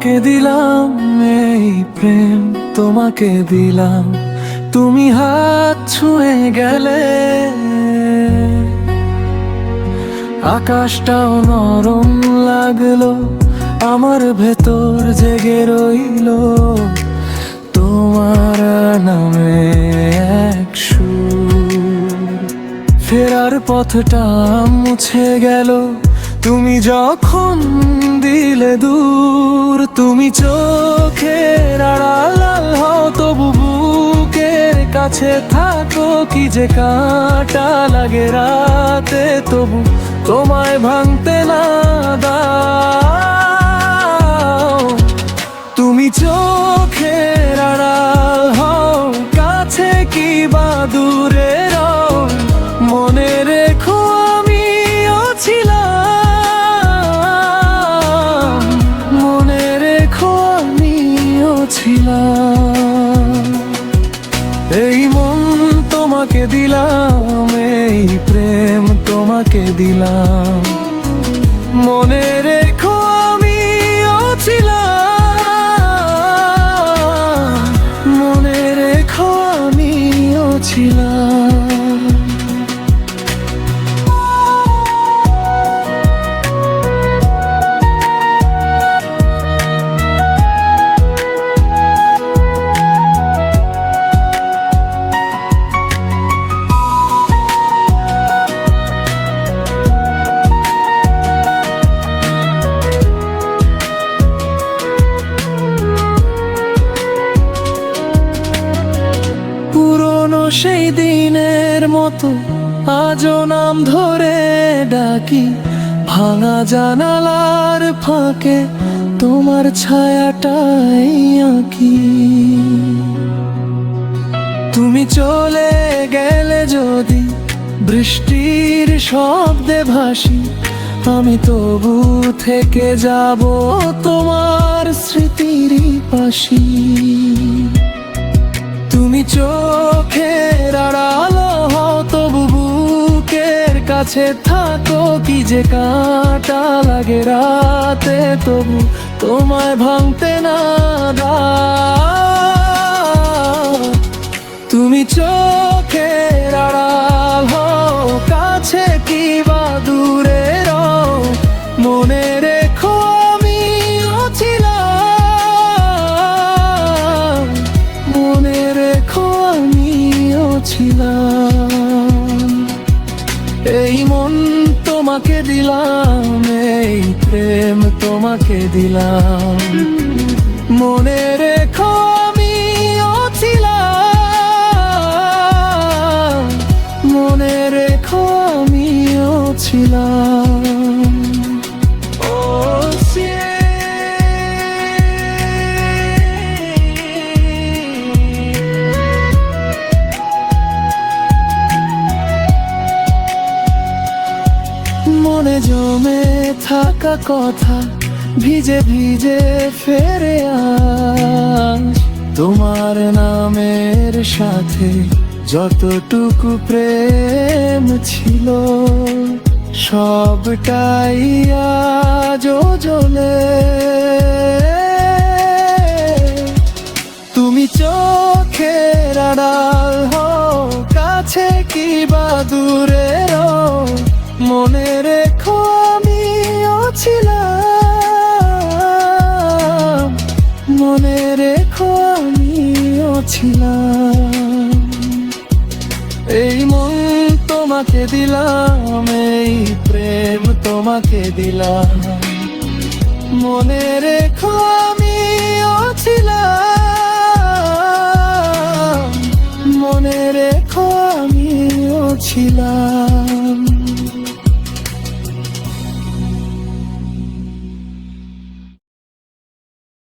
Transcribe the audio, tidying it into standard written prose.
তোমাকে দিলাম এই প্রেম, তোমাকে দিলাম, তুমি হাত ছুঁয়ে গেলে। আকাশটাও নরম লাগলো, আমার ভেতর জেগে রইলো তোমার নামে এক সুর। ফেরার পথটা মুছে গেল তুমি যখন দিলে দূর। তুমি চোখের আড়াল হও তবু বুকের কাছে থাকো, কি যে কাঁটা লাগে রাতে তবু তোমায় ভাঙতে না দাও। তুমি চোখের আড়াল হও, কাছে কি বা দূরে রও, মনে রেখো আমিও ছিলাম, মনে রেখো আমিও ছিলাম। এই মন তোমাকে দিলাম, এই প্রেম তোমাকে দিলাম, মনে রেখো আমিও ছিলাম, মনে রেখো আমিও ছিলাম। পুরনো সেই দিনের মতো আজও নাম ধরে ডাকি, ভাঙা জানালার ফাঁকে তোমার ছায়াটাই আঁকি। তুমি চলে গেলে যদি বৃষ্টির শব্দে ভাসি, আমি তবু থেকে যাব তোমার স্মৃতির পাশি। তুমি চোখের আড়ালো হও তবু বুকের কাছে থাকো, কি যে কাঁটা লাগে রাতে তবু তোমায় ভাঙতে না দাও। তুমি চোখের আড়াল হও, কাছে কি বা দূরে রও, মনে রেখো আমিও ছিলাম, মনে রেখো আমিও ছিলাম। এই মন তোমাকে দিলাম, এই প্রেম তোমাকে দিলাম, মনে রেখো আমিও ছিলাম, মনে রেখো আমিও ছিলাম। ও মনে জমে থাকা কথা ভিজে ভিজে ফেরে আজ, তোমার নামের সাথে যতটুকু প্রেম ছিল সবটাই আজও জ্বলে। তুমি চোখের আড়াল হও, কাছে কি বা দূরে রও, মনে রেখো আমিও ছিলাম, মনে রেখো আমিও ছিলাম। এই মন তোমাকে দিলাম, এই প্রেম তোমাকে দিলাম, মনে রেখো আমিও ছিলাম, মনে রেখো আমিও ছিলাম।